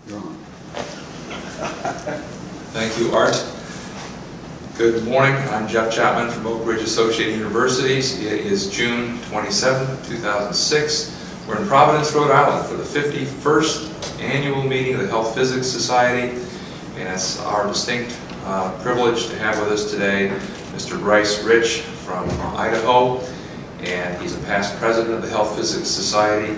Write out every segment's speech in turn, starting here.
You're on. Thank you, Art. Good morning. I'm Jeff Chapman from Oak Ridge Associated Universities. It is June 27, 2006. We're in Providence, Rhode Island for the 51st annual meeting of the Health Physics Society. And it's our distinct privilege to have with us today Mr. Bryce Rich from Idaho. And he's a past president of the Health Physics Society.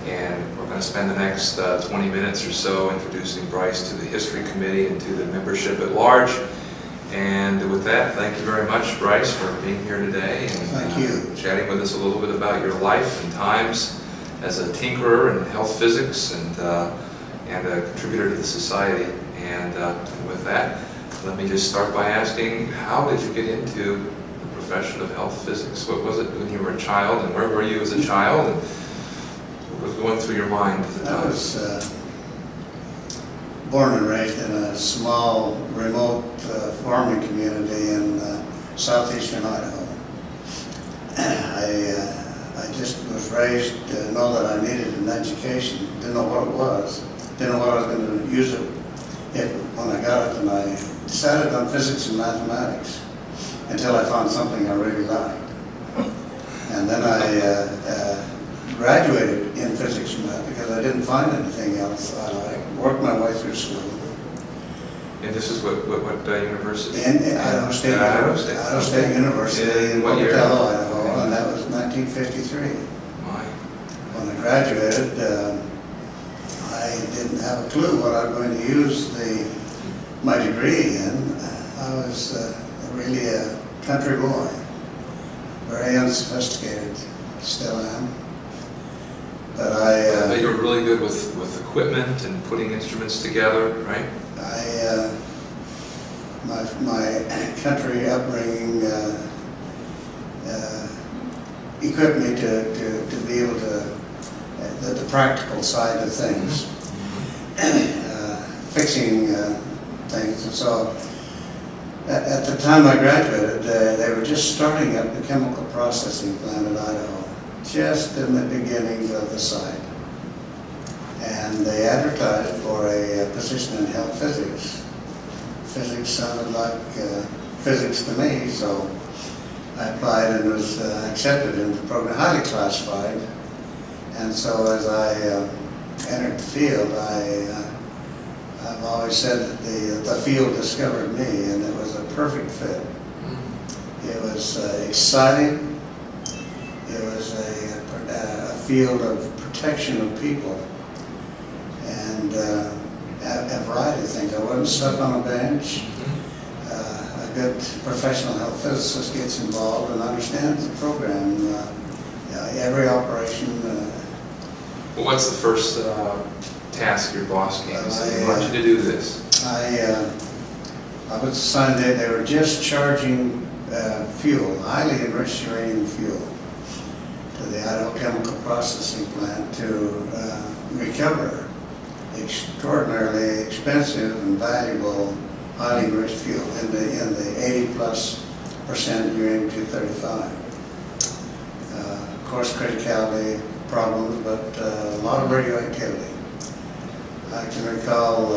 And we're going to spend the next 20 minutes or so introducing Bryce to the History Committee and to the membership at large. And with that, thank you very much, Bryce, for being here today and Thank you. Chatting with us a little bit about your life and times as a tinkerer in health physics and a contributor to the society. And with that, let me just start by asking, how did you get into the profession of health physics? What was it when you were a child, and where were you as a child? And what was going through your mind at the time? I was born and raised in a small, remote farming community in southeastern Idaho. I just was raised to know that I needed an education. Didn't know what it was. Didn't know what I was going to use it when I got it, and I decided on physics and mathematics until I found something I really liked. And then I graduated in physics and math because I didn't find anything else I liked. Worked my way through school. And this is what university? In Idaho State University. Idaho State University in Pocatello, Idaho, and that was 1953. My. When I graduated, I didn't have a clue what I was going to use my degree in. I was really a country boy, very unsophisticated, still am. But I bet you were really good with equipment and putting instruments together, right? My country upbringing equipped me to be able to the practical side of things, fixing things. And so at the time I graduated, they were just starting up the chemical processing plant at Idaho, just in the beginnings of the site. And they advertised for a position in health physics. Physics sounded like physics to me, so I applied and was accepted into the program, highly classified. And so as I entered the field, I've always said that the field discovered me, and it was a perfect fit. It was exciting. It was a field of protection of people, and a variety of things. I wasn't stuck on a bench. A good professional health physicist gets involved and understands the program, every operation. Well, what's the first task your boss gave you? I want you to do this. I was assigned that they were just charging fuel, highly enriched uranium fuel, to the Idaho Chemical Processing Plant to recover extraordinarily expensive and valuable highly enriched fuel in the 80+% uranium-235. Of course, criticality problems, but a lot of radioactivity. I can recall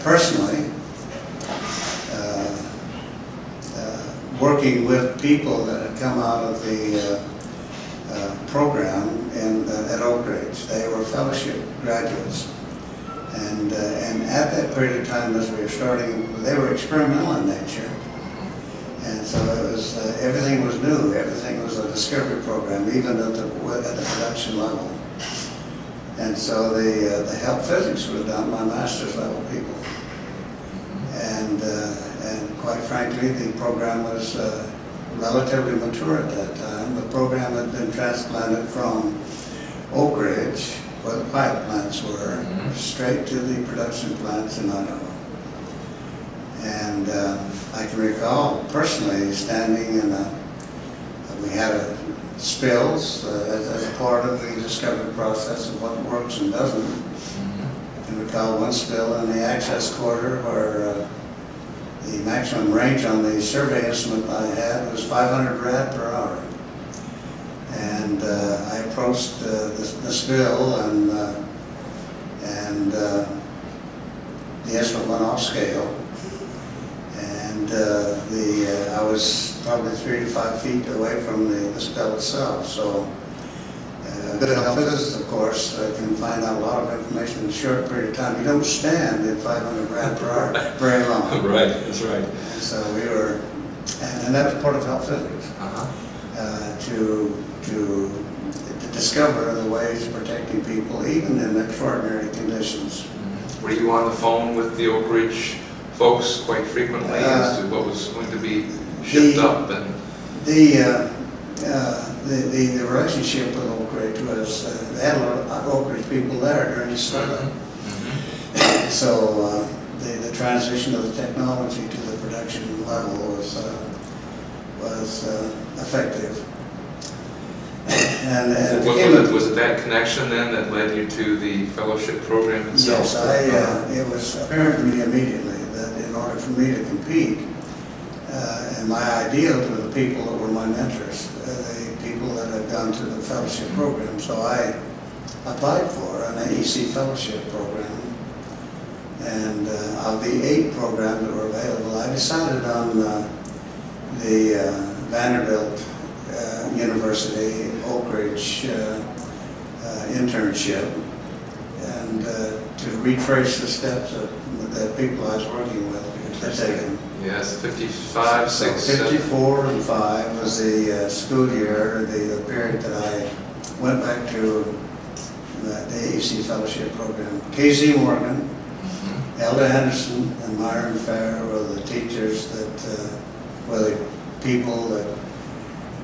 personally working with people that had come out of the program at Oak Ridge. They were fellowship graduates. And at that period of time, as we were starting, they were experimental in nature. And so it was, everything was new. Everything was a discovery program, even at the production level. And so the health physics was done by master's level people. And quite frankly, the program was relatively mature at that time. The program had been transplanted from Oak Ridge, where the pilot plants were, straight to the production plants in Idaho. And I can recall personally standing in we had spills as a part of the discovery process of what works and doesn't. I can recall one spill in the access corridor where the maximum range on the survey instrument I had was 500 rad per hour. And I approached the spill and instrument went off scale, and I was probably 3 to 5 feet away from the skull itself. So a good health physicist, of course, can find out a lot of information in a short period of time. You don't stand in 500 rad per hour very long. Right, that's right. And so we were, and that was part of health physics, to discover the ways of protecting people, even in extraordinary conditions. Were you on the phone with the Oak Ridge folks quite frequently as to what was going to be shipped up? And the relationship with Oak Ridge was, they had a lot of Oak Ridge people there during the startup. So the transition of the technology to the production level was effective. And was it that connection then that led you to the fellowship program itself? Yes, it was apparent to me immediately that in order for me to compete, and my ideal to the people that were my mentors, the people that had gone through the fellowship program, so I applied for an AEC fellowship program. And of the 8 programs that were available, I decided on the Vanderbilt University Oak Ridge internship, and to retrace the steps of the people I was working with had taken. Yes, 55, 6, 54 and 5 was the school year, the period that I went back to the AEC fellowship program. KZ Morgan, Elda Henderson, and Myron Fair were the teachers that were the people that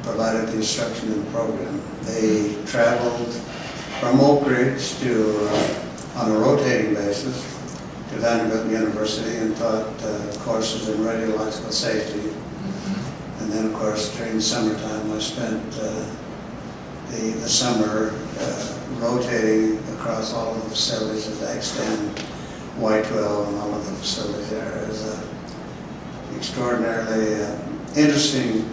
provided the instruction in the program. They traveled from Oak Ridge to, on a rotating basis, to Vanderbilt University and taught courses in radiological safety. And then, of course, during the summertime, I spent the summer rotating across all of the facilities at X10, Y12, and all of the facilities there. It was an extraordinarily interesting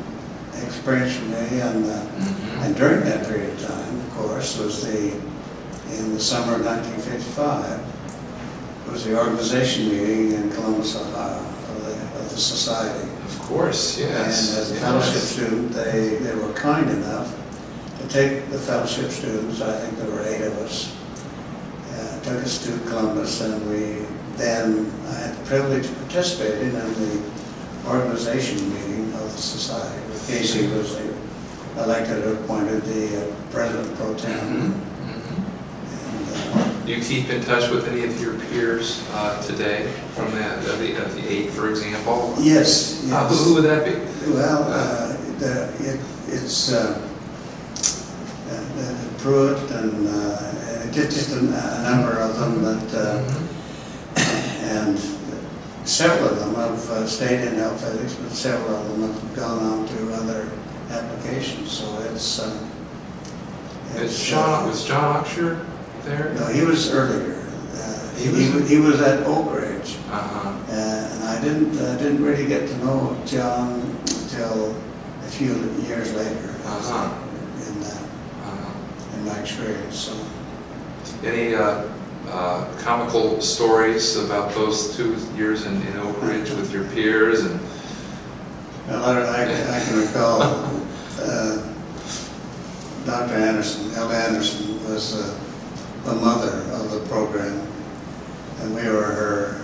experience for me, and during that period of time, of course, was in the summer of 1955, was the organization meeting in Columbus, Ohio, of the society. Of course, yes. And as a fellowship student, they were kind enough to take the fellowship students, I think there were 8 of us, took us to Columbus, and I had the privilege of participating in the organization meeting of the society. Casey was elected or appointed the president pro tem. Do you keep in touch with any of your peers today from of the 8, for example? Yes. Who would that be? Well, it's Pruitt and just a number of them that, and several of them have stayed in health physics, but several of them have gone on to other applications. So was John Oxshire there? No, he was earlier. He was at Oak Ridge, and I didn't really get to know John until a few years later. In my experience. So. Any comical stories about those 2 years in Oak Ridge with your peers? And well, I can recall Dr. Anderson, Elda Anderson, was the mother of the program, and we were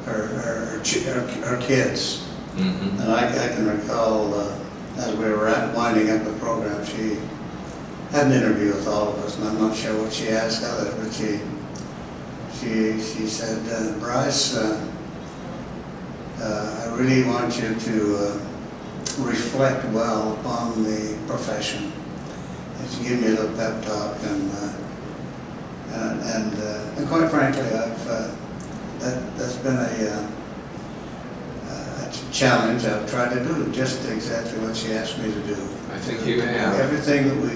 her kids. And I can recall as we were winding up the program, she had an interview with all of us, and I'm not sure what she asked others, but she said, Bryce, I really want you to reflect well upon the profession. And she gave me a little pep talk, and quite frankly, that's been a challenge I've tried to do, just exactly what she asked me to do. I think you have. Everything that we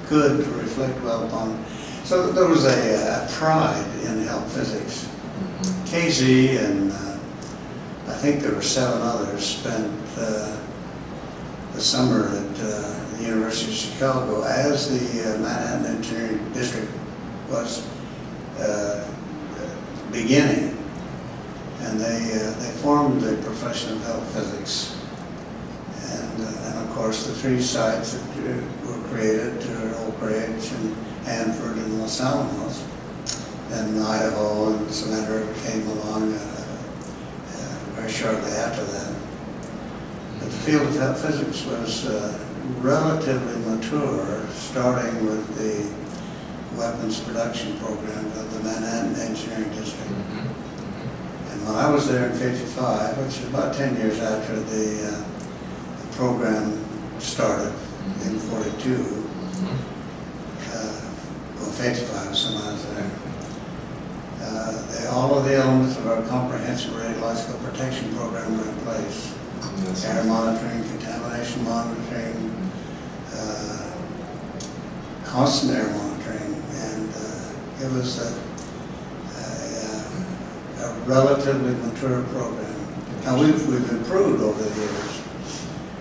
could to reflect well upon. So there was a pride in health physics. KZ and I think there were 7 others spent the summer at the University of Chicago as the Manhattan Engineering District was beginning. and they formed the profession of health physics. And of course, the 3 sites that were created were Oak Ridge and Hanford and Los Alamos. Then Idaho and Savannah River came along very shortly after that. But the field of health physics was relatively mature, starting with the weapons production program of the Manhattan Engineering District. And when I was there in '55, which is about 10 years after the program started in '42, well, '55 was when I was there. All of the elements of our comprehensive radiological protection program were in place. Air monitoring, contamination monitoring, constant air monitoring, and it was a relatively mature program. Now we've improved over the years.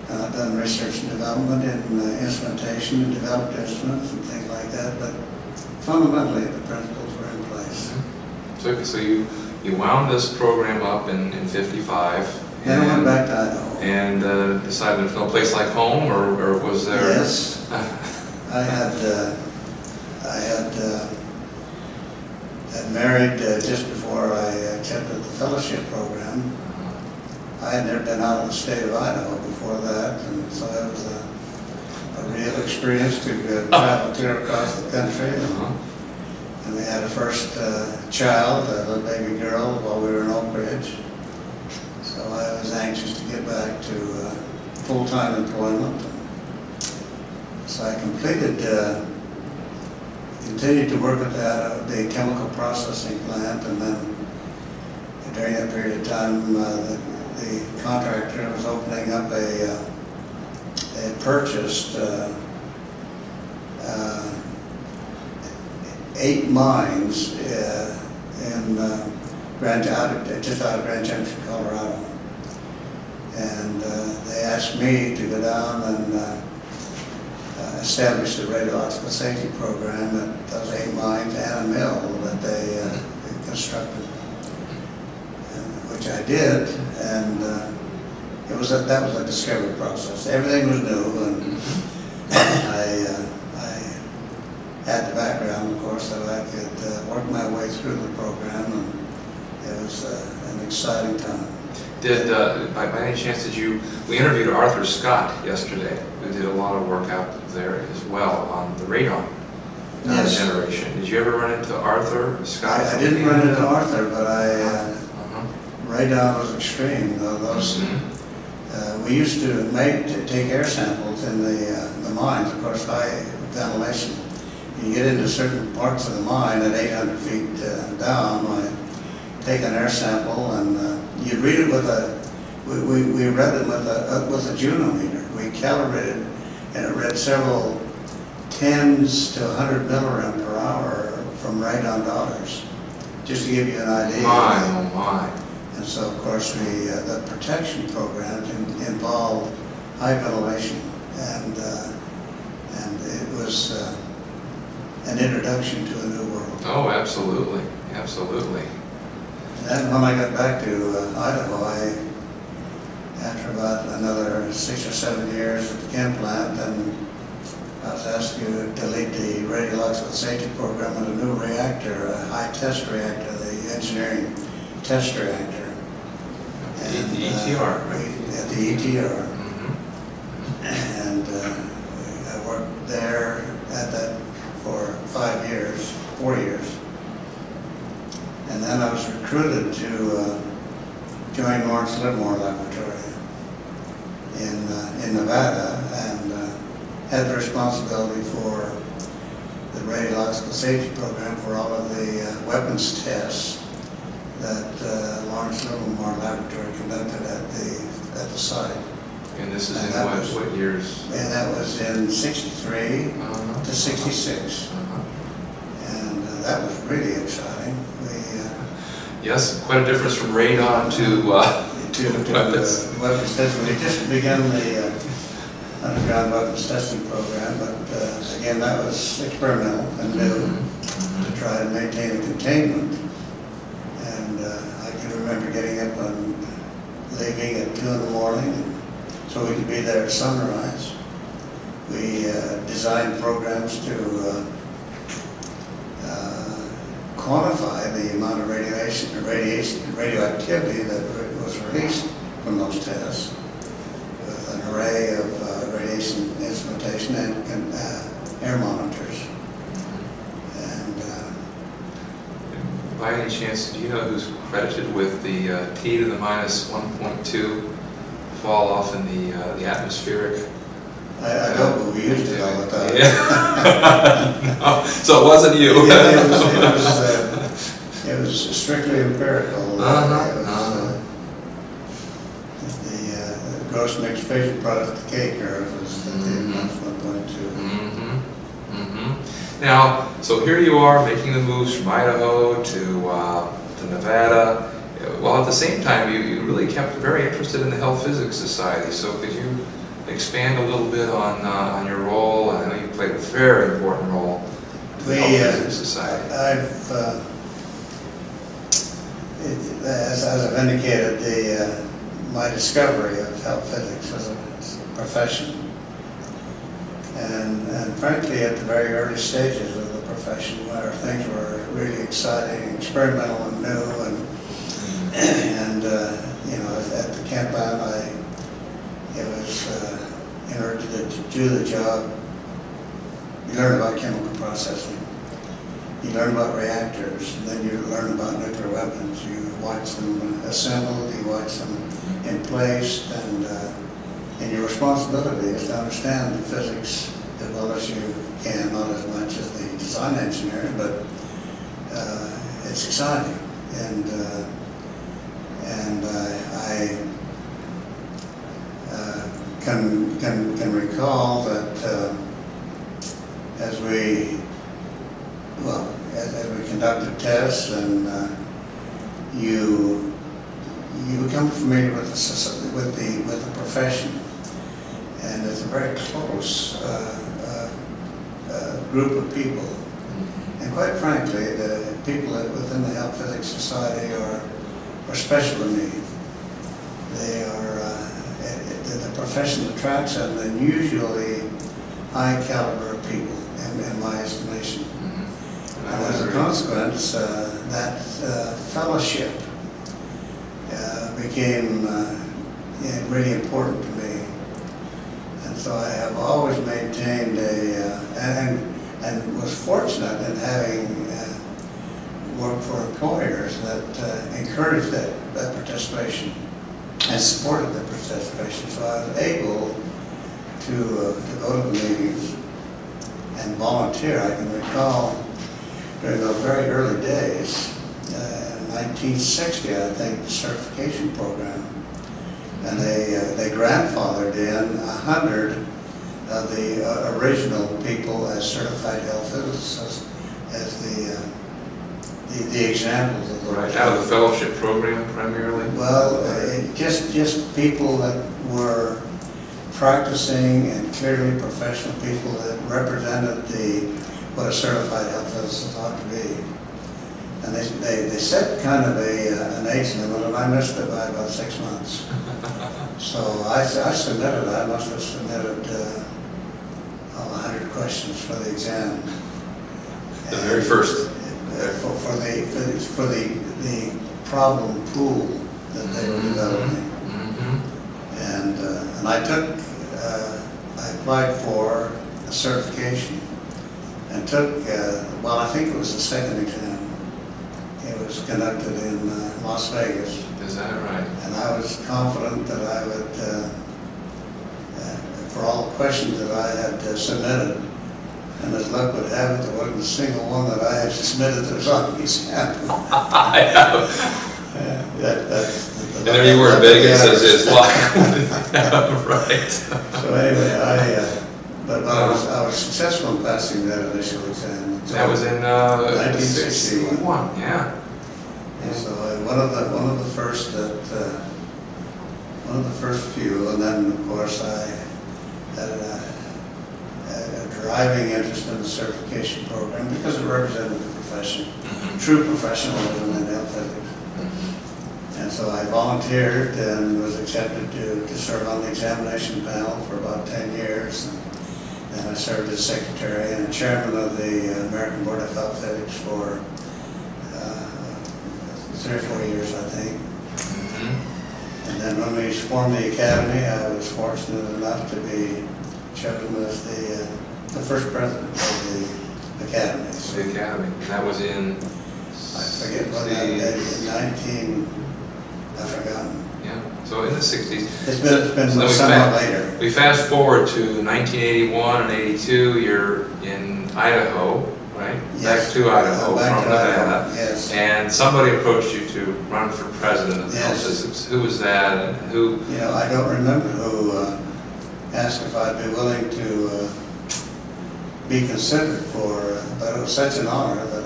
I've done research and development in instrumentation and developed instruments and things like that, but fundamentally the principles were in place. So you wound this program up in '55. Then I went back to Idaho. And decided there's no place like home, or was there? Yes. I had married just before I accepted the fellowship program. I had never been out of the state of Idaho before that, and so it was a real experience to travel clear across the country. And we had a first child, a little baby girl, while we were in Oak Ridge. So I was anxious to get back to full-time employment. So I continued to work at the chemical processing plant, and then during that period of time, the contractor was opening up they had purchased 8 mines in just out of Grand Junction, Colorado. And they asked me to go down and establish the radiological safety program at those 8 mines and a mill that they constructed, which I did. And that was a discovery process. Everything was new, and I had the background, of course, that I could work my way through the program, and it was an exciting time. By any chance, we interviewed Arthur Scott yesterday, who did a lot of work out there as well on the radon generation. Did you ever run into Arthur Scott? I didn't run into Arthur, but radon was extreme. We used to take air samples in the mines, of course, high ventilation. You get into certain parts of the mine at 800 feet down, I take an air sample, and you read it with we read it with a Junometer. We calibrated, and it read several tens to 100 millirem per hour from radon daughters, just to give you an idea. Oh my. And so, of course, the protection programs involved high ventilation, and it was an introduction to a new world. Oh, absolutely, absolutely. And then when I got back to Idaho, after about another 6 or 7 years at the chem plant, and I was asked to lead the radiological safety program with a new reactor, a high test reactor, the engineering test reactor. And, the ETR, right? At the ETR. And I worked there at that for 4 years. And then I was recruited to join Lawrence Livermore Laboratory in Nevada, and had the responsibility for the radiological safety program for all of the weapons tests that Lawrence Livermore Laboratory conducted at the site. And this is in what years? And that was in '63 to '66. And that was really exciting. Yes, quite a difference from radon to weapons. Weapons testing. We just began the underground weapons testing program, but again, that was experimental and new to try to maintain a containment. And I can remember remember getting up and leaving at 2 in the morning so we could be there at sunrise. We designed programs to quantify the amount of radioactivity that was released from those tests with an array of radiation instrumentation and air monitors. And by any chance, do you know who's credited with the T to the minus 1.2 fall off in the atmospheric? I don't, but we used it all the time. Yeah. No, so it wasn't you. Yeah, it was strictly empirical. The gross mixed fission product of the K curve was the minus 1.2. Now, so here you are making the moves from Idaho to Nevada, while at the same time you really kept very interested in the Health Physics Society. So could you expand a little bit on your role? I know you played a very important role in the Health Physics Society. As I've indicated, my discovery of health physics was a profession. And frankly, at the very early stages of the profession, where things were really exciting, experimental and new, and you know, at the campground, it was in order to do the job, you learn about chemical processing, you learn about reactors, and then you learn about nuclear weapons. You watch them assembled, you watch them emplaced, and your responsibility is to understand the physics as well as you can, not as much as the design engineering, but it's exciting. And I can recall that as we conducted tests, and you become familiar with the profession, and it's a very close group of people. And quite frankly, the people within the Health Physics Society are special to me. They are the profession attracts an unusually high caliber of people, in my estimation. And as a consequence, that fellowship became really important to me. And so I have always maintained and was fortunate in having worked for employers that encouraged that participation and supported the participation. So I was able to go to the meetings and volunteer. I can recall during those very early days, in 1960, I think, the certification program, and they grandfathered in 100 of the original people as certified health physicists as the examples of the right out of the fellowship program primarily. Well, just people that were practicing and clearly professional people that represented what a certified health physicist ought to be. And they set kind of an age limit, and I missed it by about 6 months. So I submitted. I must have submitted 100 questions for the exam. The very first. For the problem pool that they were developing. And I applied for a certification and took, well, I think it was the second exam. It was conducted in Las Vegas. Is that right? And I was confident that I would, for all the questions that I had submitted, and as luck would have it, there wasn't a single one that I had submitted that was on the exam. And there you were in Vegas as his luck. Right. So anyway, I was successful in passing that initial exam. That was in 1961. Yeah. And so one of the first few, and then of course I had a driving interest in the certification program because it represented the profession, true professionalism in health physics. And And so I volunteered and was accepted to serve on the examination panel for about 10 years. And then I served as secretary and chairman of the American Board of Athletics for 3 or 4 years, I think. And then when we formed the academy, I was fortunate enough to be chosen as the first president of the academy. The academy. That was in, I forget what that is, 19, I've forgotten. Yeah, so in the 60s. It's been so somewhat later. We fast forward to 1981 and 82, you're in Idaho, right? Yes. Back to Idaho Back from to Nevada. Idaho, yes. And somebody approached you to run for president of Health Physics. Who was that and who? You know, I don't remember who asked if I'd be willing to be considered for, but it was such an honor that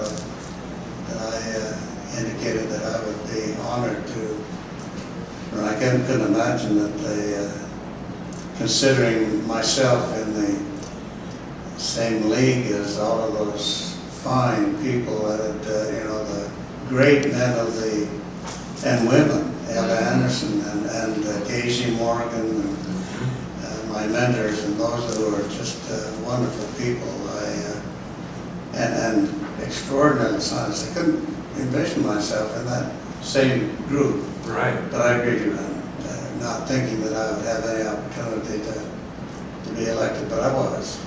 I indicated that I would be honored to. And I couldn't imagine that they, considering myself in the same league as all of those fine people that had, you know, the great men of the, and women, Ella Anderson and Casey Morgan, and my mentors, and those that were just wonderful people. And extraordinary science. I couldn't envision myself in that same group. Right. But I agreed to them, not thinking that I would have any opportunity to be elected, but I was.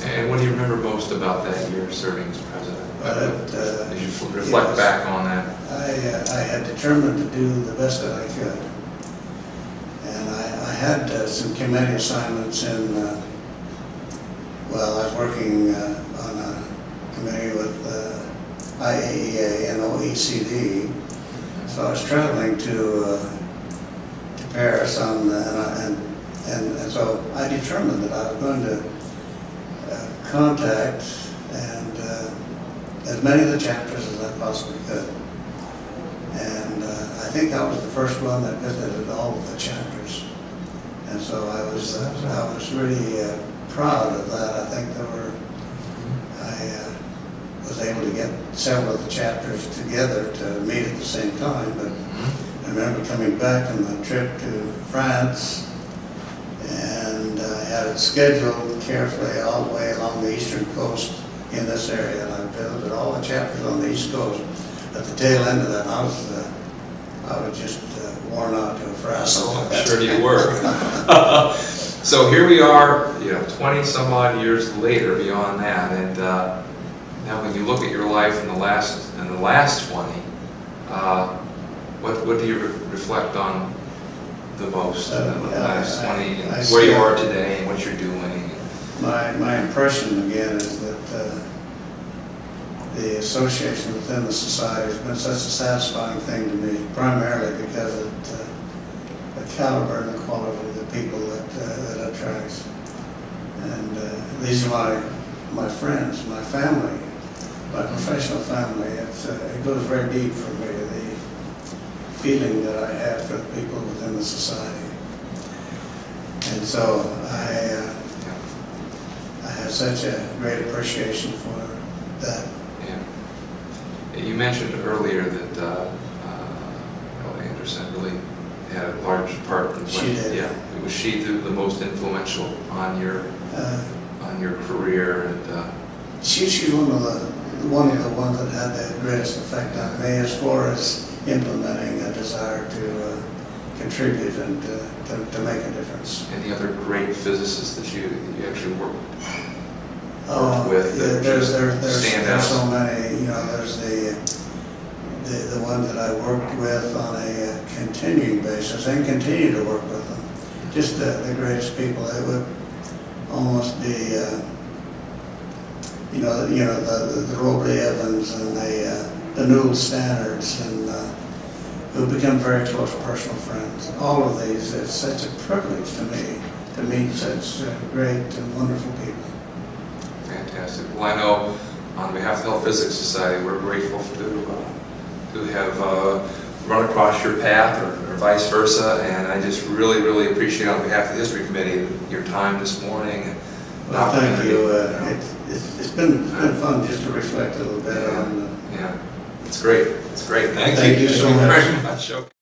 And what do you remember most about that year serving as president? As you reflect back on that? I had determined to do the best that I could. And I had some committee assignments in, well, I was working on a committee with IAEA and OECD. So I was traveling to Paris on, and so I determined that I was going to contact and as many of the chapters as I possibly could. And I think I was the first one that visited all of the chapters. And so I was really proud of that. I think I was able to get several of the chapters together to meet at the same time. But I remember coming back from the trip to France, and I had it scheduled carefully all the way along the eastern coast in this area, and I visited all the chapters on the east coast. At the tail end of that, I was just worn out to a frazzle. I'm sure you were. So here we are, you know, 20 some odd years later beyond that, and now when you look at your life in the last 20, what do you reflect on the most in the last 20, and where you are today and what you're doing? My impression again is that the association within the society has been such a satisfying thing to me, primarily because of the caliber and the quality of the people that it attracts. And these are my friends, my family, my professional family. It goes very deep for me, the feeling that I have for the people within the society. And so I have such a great appreciation for that. Yeah. You mentioned earlier that Ella Anderson really had a large part in she did. Yeah, was she the most influential on your career? And she's one of the ones that had the greatest effect on me as far as implementing a desire to contribute and to make a difference. Any other great physicists that you actually worked with? There's so many. You know, there's the ones that I worked with on a continuing basis and continue to work with them. Just the greatest people. It would almost be the Robley Evans and the Newell Standards, and who become very close personal friends. All of these, it's such a privilege to me to meet such great and wonderful people. Fantastic. Well, I know on behalf of the Health Physics Society, we're grateful to have run across your path or vice versa, and I just really, really appreciate on behalf of the History Committee your time this morning. Well, thank you. It's been fun just to reflect a little bit on. Yeah, it's great. It's great. Thank you. Thank you so much. Very much. Okay.